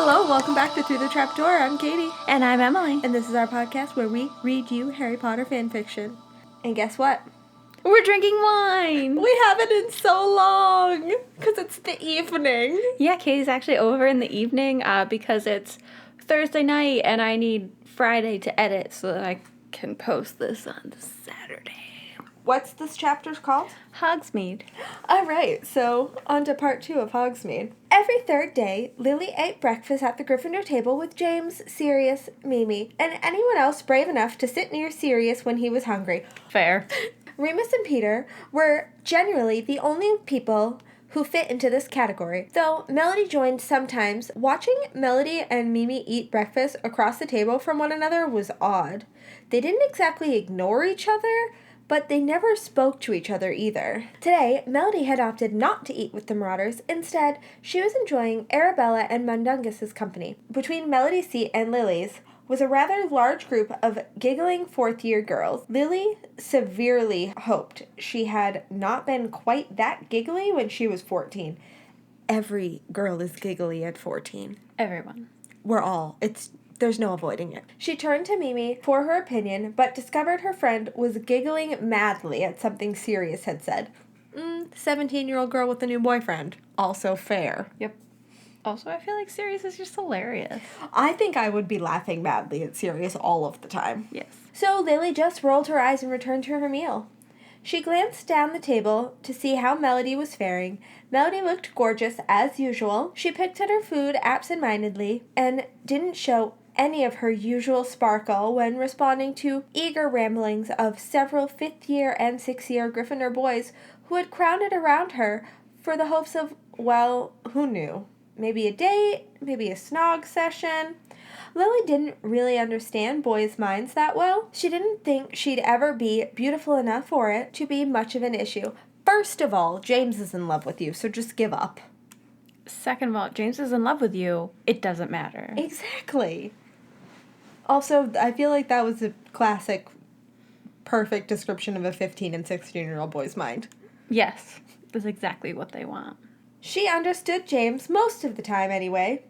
Hello, welcome back to Through the Trapdoor. I'm Katie. And I'm Emily. And this is our podcast where we read you Harry Potter fanfiction. And guess what? We're drinking wine! We haven't in so long, because it's the evening. Yeah, Katie's actually over in the evening because it's Thursday night and I need Friday to edit so that I can post this on Saturday. What's this chapter's called? Hogsmeade. All right, so on to part 2 of Hogsmeade. Every third day, Lily ate breakfast at the Gryffindor table with James, Sirius, Mimi, and anyone else brave enough to sit near Sirius when he was hungry. Fair. Remus and Peter were generally the only people who fit into this category, though Melody joined sometimes. Watching Melody and Mimi eat breakfast across the table from one another was odd. They didn't exactly ignore each other, but they never spoke to each other either. Today, Melody had opted not to eat with the Marauders. Instead, she was enjoying Arabella and Mundungus's company. Between Melody's seat and Lily's was a rather large group of giggling fourth-year girls. Lily severely hoped she had not been quite that giggly when she was 14. Every girl is giggly at 14. Everyone. We're all. There's no avoiding it. She turned to Mimi for her opinion, but discovered her friend was giggling madly at something Sirius had said. 17-year-old girl with a new boyfriend. Also fair. Yep. Also, I feel like Sirius is just hilarious. I think I would be laughing madly at Sirius all of the time. Yes. So Lily just rolled her eyes and returned to her meal. She glanced down the table to see how Melody was faring. Melody looked gorgeous as usual. She picked at her food absent-mindedly and didn't show any of her usual sparkle when responding to eager ramblings of several fifth-year and sixth-year Gryffindor boys who had crowded around her for the hopes of, well, who knew? Maybe a date, maybe a snog session. Lily didn't really understand boys' minds that well. She didn't think she'd ever be beautiful enough for it to be much of an issue. First of all, James is in love with you, so just give up. Second of all, James is in love with you. It doesn't matter. Exactly. Also, I feel like that was a classic, perfect description of a 15 and 16-year-old boy's mind. Yes, that's exactly what they want. She understood James most of the time anyway,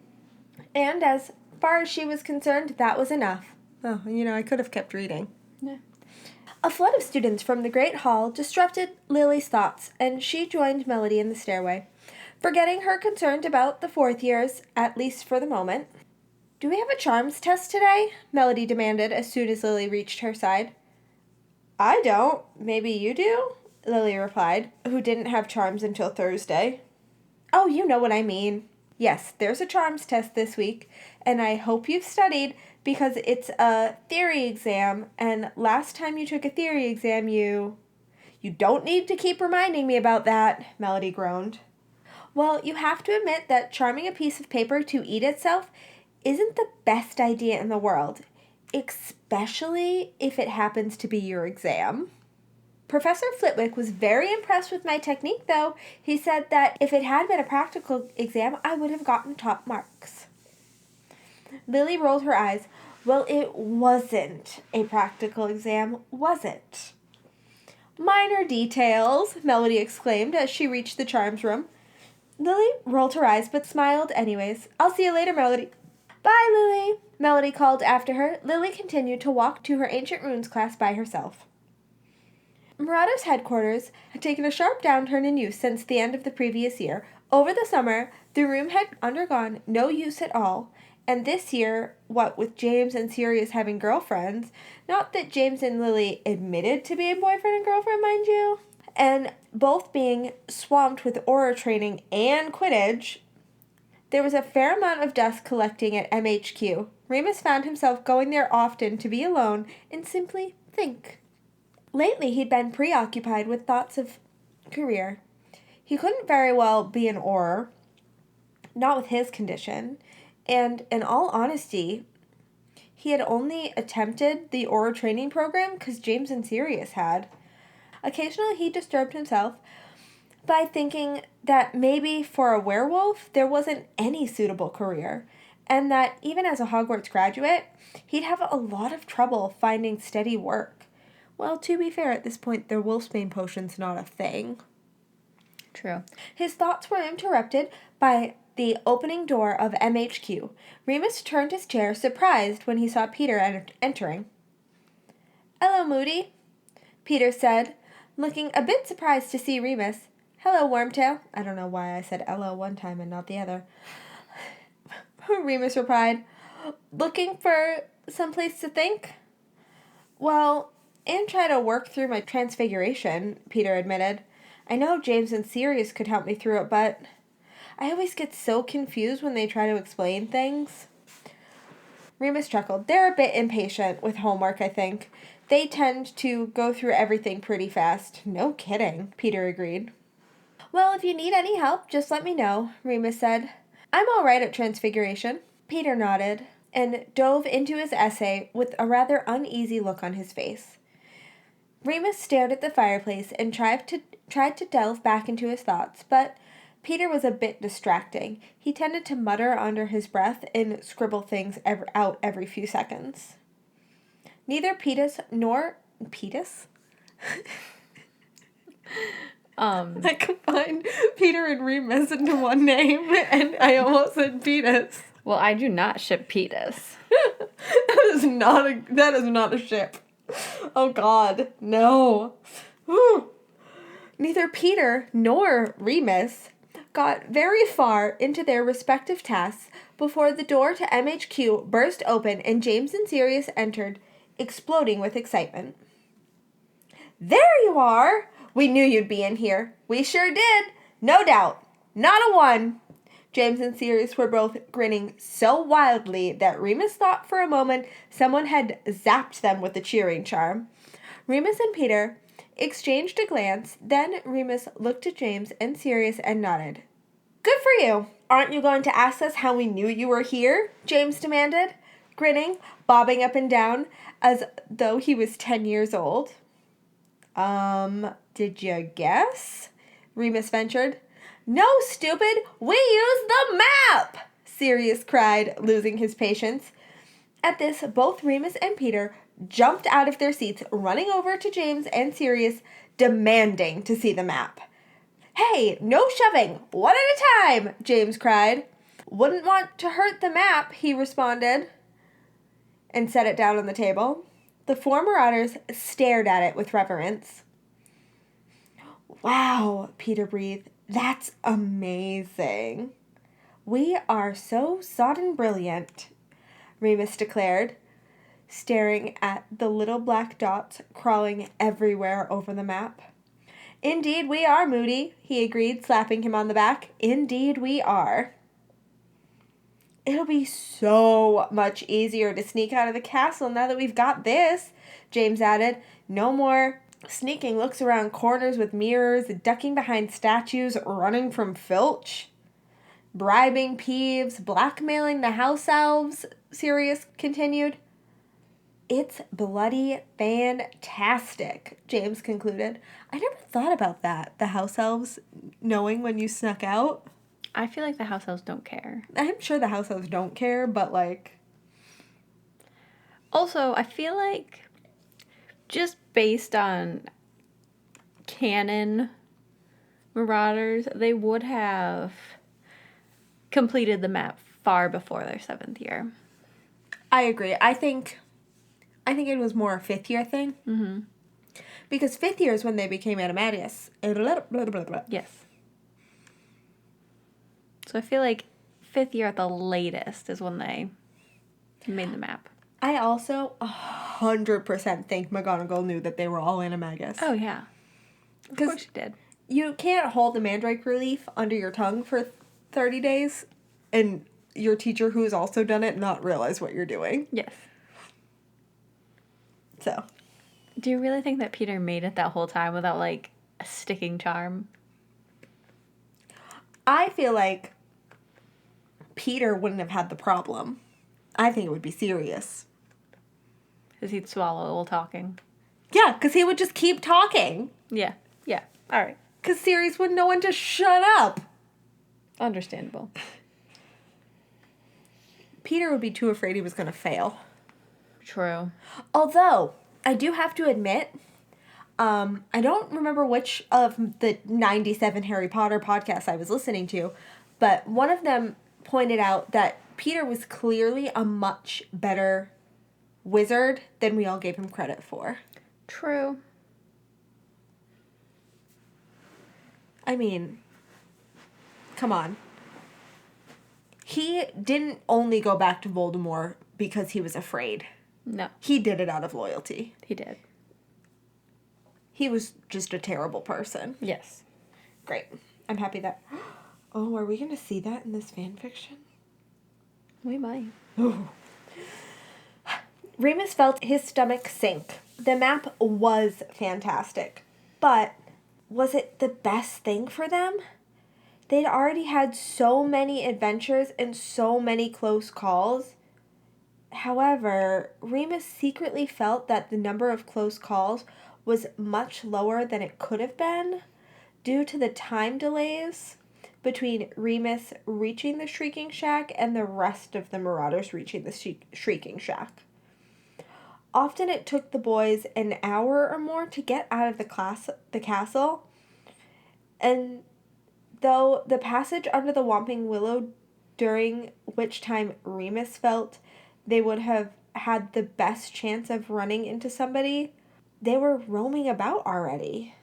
and as far as she was concerned, that was enough. Oh, I could have kept reading. Yeah. A flood of students from the Great Hall disrupted Lily's thoughts, and she joined Melody in the stairway, forgetting her concerns about the fourth years, at least for the moment. "Do we have a charms test today?" Melody demanded as soon as Lily reached her side. "I don't. Maybe you do?" Lily replied, who didn't have charms until Thursday. "Oh, you know what I mean. Yes, there's a charms test this week, and I hope you've studied because it's a theory exam, and last time you took a theory exam, You don't need to keep reminding me about that," Melody groaned. "Well, you have to admit that charming a piece of paper to eat itself isn't the best idea in the world, especially if it happens to be your exam." Professor Flitwick was very impressed with my technique, though. He said that if it had been a practical exam, I would have gotten top marks. Lily rolled her eyes. "Well, it wasn't a practical exam, was it?" "Minor details," Melody exclaimed as she reached the charms room. Lily rolled her eyes but smiled anyways. "I'll see you later, Melody." "Bye, Lily," Melody called after her. Lily continued to walk to her Ancient Runes class by herself. Marauders' headquarters had taken a sharp downturn in use since the end of the previous year. Over the summer, the room had undergone no use at all, and this year, what with James and Sirius having girlfriends, not that James and Lily admitted to being boyfriend and girlfriend, mind you, and both being swamped with aura training and Quidditch, there was a fair amount of dust collecting at MHQ. Remus found himself going there often to be alone and simply think. Lately, he'd been preoccupied with thoughts of career. He couldn't very well be an Auror, not with his condition, and in all honesty, he had only attempted the Auror training program because James and Sirius had. Occasionally, he disturbed himself by thinking that maybe for a werewolf, there wasn't any suitable career, and that even as a Hogwarts graduate, he'd have a lot of trouble finding steady work. Well, to be fair, at this point, their wolfsbane potion's not a thing. True. His thoughts were interrupted by the opening door of MHQ. Remus turned his chair, surprised when he saw Peter entering. "Hello, Moody," Peter said, looking a bit surprised to see Remus. "Hello, Wormtail." I don't know why I said hello one time and not the other. Remus replied, "Looking for some place to think?" "Well, and try to work through my transfiguration," Peter admitted. "I know James and Sirius could help me through it, but I always get so confused when they try to explain things." Remus chuckled. "They're a bit impatient with homework, I think. They tend to go through everything pretty fast." "No kidding," Peter agreed. "Well, if you need any help, just let me know," Remus said. "I'm all right at transfiguration." Peter nodded and dove into his essay with a rather uneasy look on his face. Remus stared at the fireplace and tried to delve back into his thoughts, but Peter was a bit distracting. He tended to mutter under his breath and scribble things out every few seconds. Neither Petus nor... Petus? I combined Peter and Remus into one name, and I almost said Petus. Well, I do not ship Petus. That is not a ship. Oh God, no. Whew. Neither Peter nor Remus got very far into their respective tasks before the door to MHQ burst open and James and Sirius entered, exploding with excitement. "There you are! We knew you'd be in here. We sure did. No doubt. Not a one." James and Sirius were both grinning so wildly that Remus thought for a moment someone had zapped them with the cheering charm. Remus and Peter exchanged a glance, then Remus looked at James and Sirius and nodded. "Good for you. Aren't you going to ask us how we knew you were here?" James demanded, grinning, bobbing up and down as though he was 10 years old. Did you guess?" Remus ventured. "No, stupid! We used the map!" Sirius cried, losing his patience. At this, both Remus and Peter jumped out of their seats, running over to James and Sirius, demanding to see the map. "Hey, no shoving! One at a time!" James cried. "Wouldn't want to hurt the map," he responded, and set it down on the table. The four marauders stared at it with reverence. "Wow," Peter breathed. "That's amazing." "We are so sodden brilliant," Remus declared, staring at the little black dots crawling everywhere over the map. "Indeed we are, Moody," he agreed, slapping him on the back. "Indeed we are." "It'll be so much easier to sneak out of the castle now that we've got this," James added. "No more sneaking looks around corners with mirrors, ducking behind statues, running from Filch, bribing Peeves, blackmailing the house elves," Sirius continued. "It's bloody fantastic," James concluded. "I never thought about that, the house elves knowing when you snuck out." I feel like the house elves don't care. I'm sure the house elves don't care, but like... Also, I feel like just based on canon marauders, they would have completed the map far before their 7th year. I agree. I think it was more a 5th year thing. Mm-hmm. Because 5th year is when they became Animadius. Yes. So I feel like 5th year at the latest is when they made the map. I also 100% think McGonagall knew that they were all Animagus. Oh, yeah. Of course she did. You can't hold the Mandrake leaf under your tongue for 30 days and your teacher who has also done it not realize what you're doing. Yes. So. Do you really think that Peter made it that whole time without, like, a sticking charm? I feel like Peter wouldn't have had the problem. I think it would be Sirius. Because he'd swallow while talking. Yeah, because he would just keep talking. Yeah. Yeah. All right. Because Sirius wouldn't know when to shut up. Understandable. Peter would be too afraid he was going to fail. True. Although, I do have to admit, I don't remember which of the 97 Harry Potter podcasts I was listening to, But one of them pointed out that Peter was clearly a much better wizard than we all gave him credit for. True. I mean, come on. He didn't only go back to Voldemort because he was afraid. No. He did it out of loyalty. He did. He was just a terrible person. Yes. Great. I'm happy that... Oh, are we going to see that in this fan fiction? We might. Oh. Remus felt his stomach sink. The map was fantastic, but was it the best thing for them? They'd already had so many adventures and so many close calls. However, Remus secretly felt that the number of close calls was much lower than it could have been due to the time delays between Remus reaching the Shrieking Shack and the rest of the Marauders reaching the Shrieking Shack. Often it took the boys an hour or more to get out of the castle, and though the passage under the Whomping Willow, during which time Remus felt they would have had the best chance of running into somebody, they were roaming about already.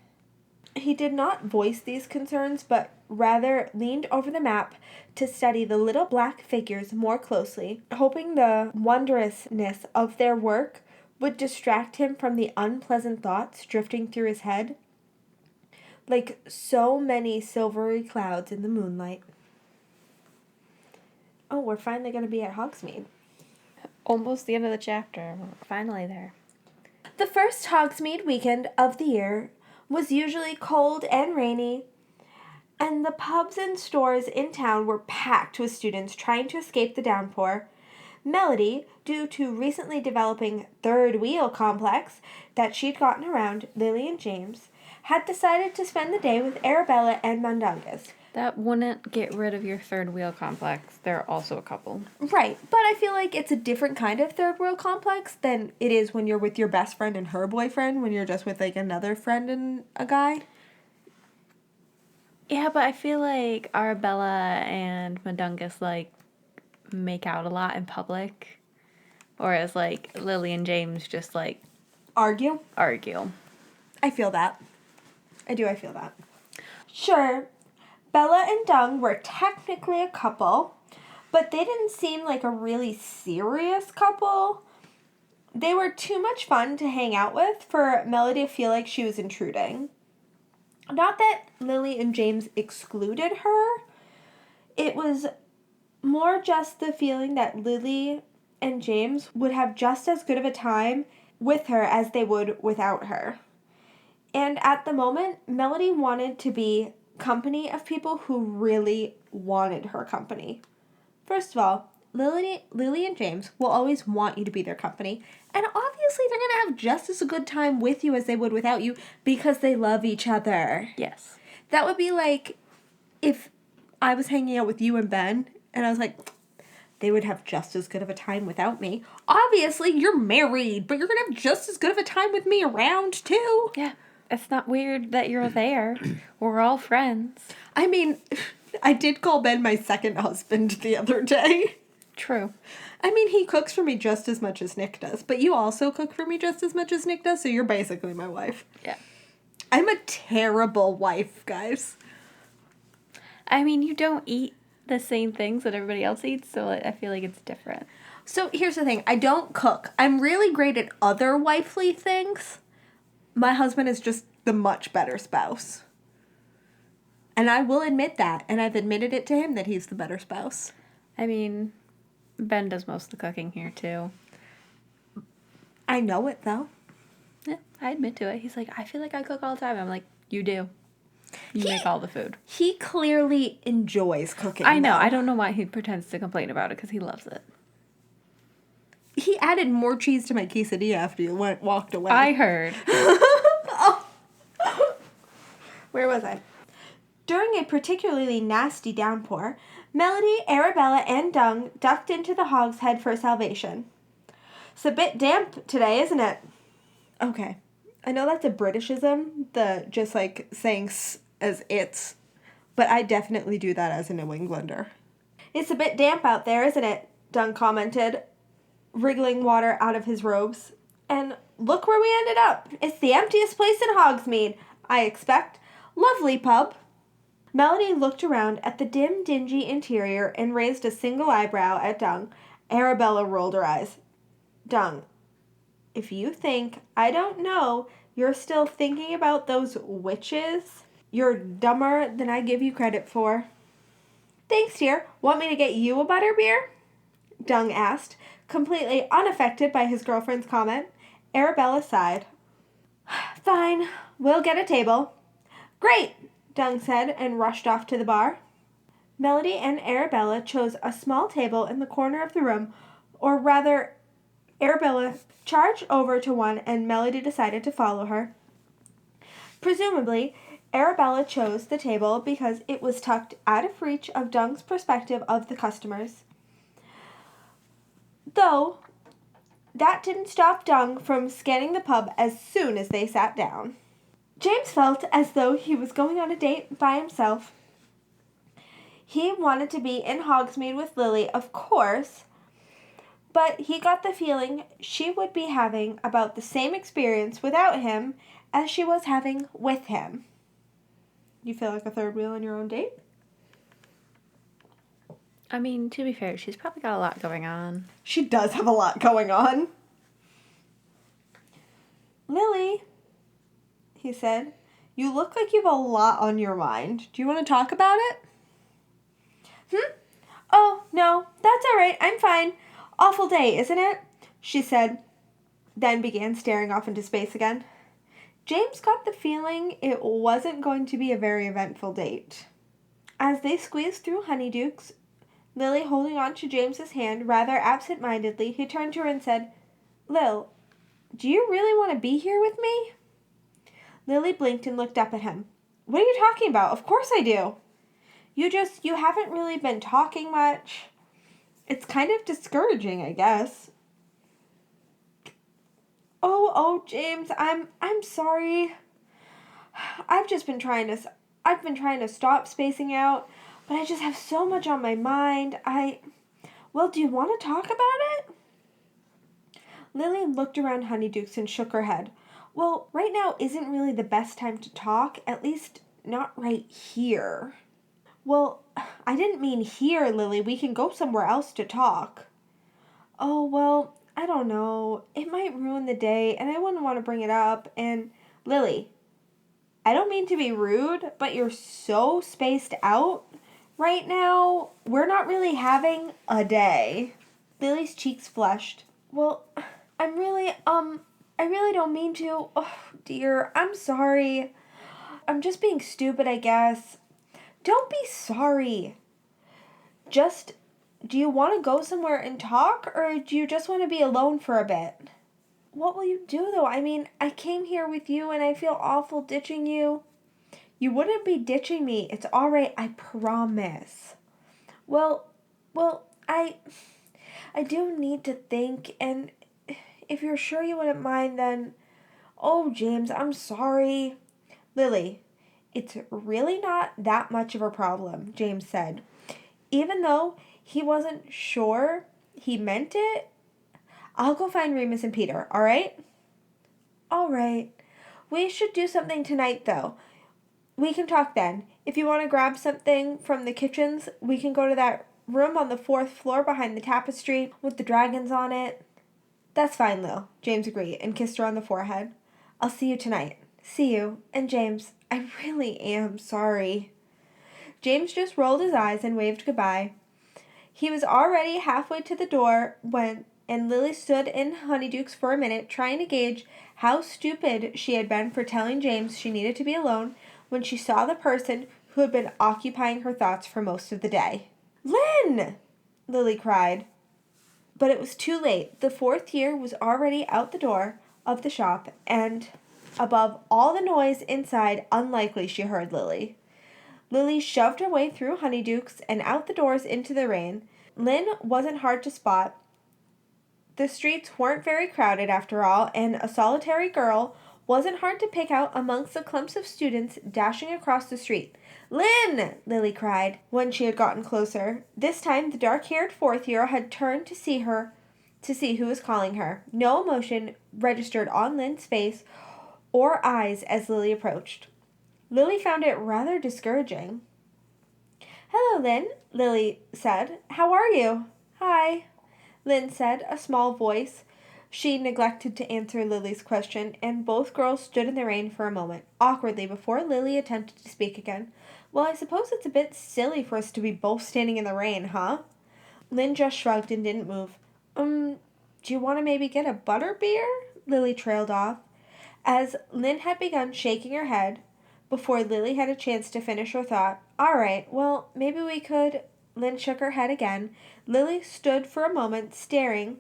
He did not voice these concerns, but rather leaned over the map to study the little black figures more closely, hoping the wondrousness of their work would distract him from the unpleasant thoughts drifting through his head, like so many silvery clouds in the moonlight. Oh, we're finally going to be at Hogsmeade. Almost the end of the chapter. We're finally there. The first Hogsmeade weekend of the year was usually cold and rainy, and the pubs and stores in town were packed with students trying to escape the downpour. Melody, due to recently developing third wheel complex that she'd gotten around Lily and James, had decided to spend the day with Arabella and Mundungus. That wouldn't get rid of your third wheel complex. There are also a couple. Right, but I feel like it's a different kind of third wheel complex than it is when you're with your best friend and her boyfriend, when you're just with, like, another friend and a guy. Yeah, but I feel like Arabella and Mundungus, like, make out a lot in public. Whereas, like, Lily and James just, like... Argue? Argue. I feel that. I feel that. Sure, Bella and Dung were technically a couple, but they didn't seem like a really serious couple. They were too much fun to hang out with for Melody to feel like she was intruding. Not that Lily and James excluded her. It was more just the feeling that Lily and James would have just as good of a time with her as they would without her. And at the moment, Melody wanted to be company of people who really wanted her company. First of all, Lily and James will always want you to be their company. And obviously they're going to have just as a good time with you as they would without you because they love each other. Yes. That would be like if I was hanging out with you and Ben and I was like, they would have just as good of a time without me. Obviously, you're married, but you're going to have just as good of a time with me around too. Yeah. It's not weird that you're there. We're all friends. I mean, I did call Ben my second husband the other day. True. I mean, he cooks for me just as much as Nick does, but you also cook for me just as much as Nick does, so you're basically my wife. Yeah. I'm a terrible wife, guys. I mean, you don't eat the same things that everybody else eats, so I feel like it's different. So here's the thing. I don't cook. I'm really great at other wifely things. My husband is just the much better spouse. And I will admit that, and I've admitted it to him that he's the better spouse. I mean, Ben does most of the cooking here, too. I know it, though. Yeah, I admit to it. He's like, I feel like I cook all the time. I'm like, you do. You make all the food. He clearly enjoys cooking. I know. though. I don't know why he pretends to complain about it, because he loves it. He added more cheese to my quesadilla after you walked away. I heard. Oh. Where was I? During a particularly nasty downpour, Melody, Arabella, and Dung ducked into the Hogshead for salvation. It's a bit damp today, isn't it? Okay. I know that's a Britishism, the just like saying as it's, but I definitely do that as a New Englander. It's a bit damp out there, isn't it? Dung commented, wriggling water out of his robes. And look where we ended up. It's the emptiest place in Hogsmeade, I expect. Lovely pub. Melody looked around at the dim, dingy interior and raised a single eyebrow at Dung. Arabella rolled her eyes. Dung, if you think I don't know you're still thinking about those witches, you're dumber than I give you credit for. Thanks, dear. Want me to get you a butterbeer? Dung asked, completely unaffected by his girlfriend's comment. Arabella sighed. Fine, we'll get a table. Great, Dung said and rushed off to the bar. Melody and Arabella chose a small table in the corner of the room, or rather, Arabella charged over to one and Melody decided to follow her. Presumably, Arabella chose the table because it was tucked out of reach of Dung's perspective of the customers. Though, that didn't stop Dung from scanning the pub as soon as they sat down. James felt as though he was going on a date by himself. He wanted to be in Hogsmeade with Lily, of course, but he got the feeling she would be having about the same experience without him as she was having with him. You feel like a third wheel in your own date? I mean, to be fair, she's probably got a lot going on. She does have a lot going on. Lily, he said, you look like you have a lot on your mind. Do you want to talk about it? Oh, no, that's all right. I'm fine. Awful day, isn't it? She said, then began staring off into space again. James got the feeling it wasn't going to be a very eventful date. As they squeezed through Honeydukes, Lily holding on to James's hand rather absent-mindedly, he turned to her and said, Lil, do you really want to be here with me? Lily blinked and looked up at him. What are you talking about? Of course I do. You haven't really been talking much. It's kind of discouraging, I guess. Oh, James, I'm sorry. I've been trying to stop spacing out, but I just have so much on my mind. Well, do you want to talk about it? Lily looked around Honeydukes and shook her head. Well, right now isn't really the best time to talk, at least not right here. Well, I didn't mean here, Lily. We can go somewhere else to talk. Oh, well, I don't know. It might ruin the day, and I wouldn't want to bring it up. And, Lily, I don't mean to be rude, but you're so spaced out right now. We're not really having a day. Lily's cheeks flushed. Well, I really don't mean to. Oh, dear, I'm sorry. I'm just being stupid, I guess. Don't be sorry. Just, do you want to go somewhere and talk, or do you just want to be alone for a bit? What will you do, though? I mean, I came here with you, and I feel awful ditching you. You wouldn't be ditching me. It's all right, I promise. Well, I do need to think, and if you're sure you wouldn't mind, then... Oh, James, I'm sorry. Lily, it's really not that much of a problem, James said. Even though he wasn't sure he meant it, I'll go find Remus and Peter, all right? All right. We should do something tonight, though. We can talk then. If you want to grab something from the kitchens, we can go to that room on the 4th floor behind the tapestry with the dragons on it. That's fine, Lil, James agreed and kissed her on the forehead. I'll see you tonight. See you. And James, I really am sorry. James just rolled his eyes and waved goodbye. He was already halfway to the door and Lily stood in Honeydukes for a minute, trying to gauge how stupid she had been for telling James she needed to be alone when she saw the person who had been occupying her thoughts for most of the day. Lynn! Lily cried. But it was too late. The 4th year was already out the door of the shop, and above all the noise inside, unlikely she heard Lily. Lily shoved her way through Honeydukes and out the doors into the rain. Lynn wasn't hard to spot. The streets weren't very crowded after all, and a solitary girl wasn't hard to pick out amongst the clumps of students dashing across the street. Lynn! Lily cried when she had gotten closer. This time the dark-haired fourth year had turned to see who was calling her. No emotion registered on Lynn's face or eyes as Lily approached. Lily found it rather discouraging. Hello, Lynn, Lily said. How are you? Hi, Lynn said, a small voice. She neglected to answer Lily's question, and both girls stood in the rain for a moment, awkwardly, before Lily attempted to speak again. Well, I suppose it's a bit silly for us to be both standing in the rain, huh? Lynn just shrugged and didn't move. Do you want to maybe get a butterbeer? Lily trailed off. As Lynn had begun shaking her head, before Lily had a chance to finish her thought, all right, well, maybe we could. Lynn shook her head again. Lily stood for a moment, staring,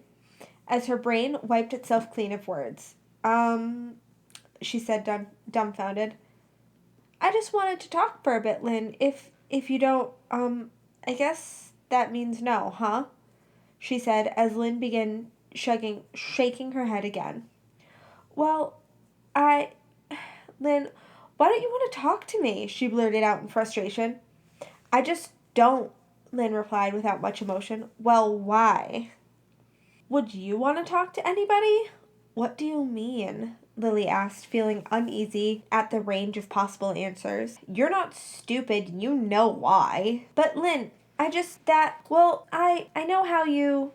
as her brain wiped itself clean of words. She said, dumbfounded. I just wanted to talk for a bit, Lynn. If you don't, I guess that means no, huh? She said as Lynn began shaking her head again. Well, Lynn, why don't you want to talk to me? She blurted out in frustration. I just don't, Lynn replied without much emotion. Well, why? Would you want to talk to anybody? What do you mean? Lily asked, feeling uneasy at the range of possible answers. You're not stupid, you know why. But Lynn, I know how you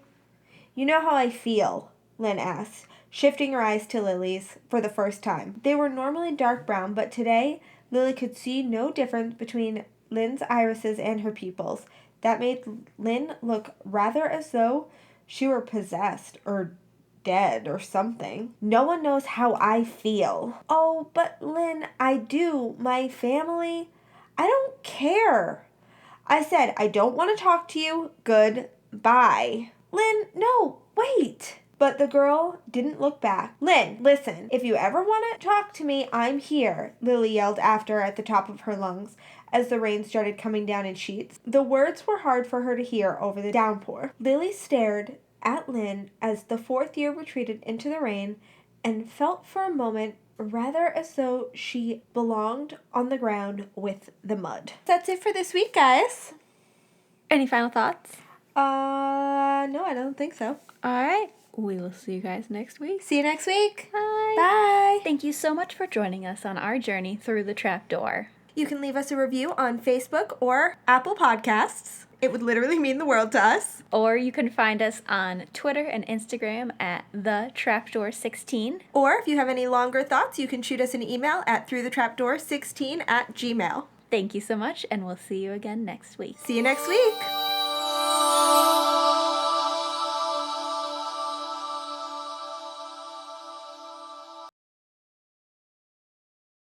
know how I feel, Lynn asked, shifting her eyes to Lily's for the first time. They were normally dark brown, but today Lily could see no difference between Lynn's irises and her pupils. That made Lynn look rather as though she were possessed or dead or something. No one knows how I feel. Oh, but Lynn, I do. My family. I don't care. I said, I don't want to talk to you. Goodbye. Lynn, no, wait. But the girl didn't look back. Lynn, listen, if you ever want to talk to me, I'm here, Lily yelled after her at the top of her lungs as the rain started coming down in sheets. The words were hard for her to hear over the downpour. Lily stared at Lynn as the fourth year retreated into the rain and felt for a moment rather as though she belonged on the ground with the mud. That's it for this week, guys. Any final thoughts? No, I don't think so. All right. We will see you guys next week. See you next week. Bye. Bye. Thank you so much for joining us on our journey through the trapdoor. You can leave us a review on Facebook or Apple Podcasts. It would literally mean the world to us. Or you can find us on Twitter and Instagram at thetrapdoor16. Or if you have any longer thoughts, you can shoot us an email at throughthetrapdoor16@gmail.com. Thank you so much, and we'll see you again next week. See you next week.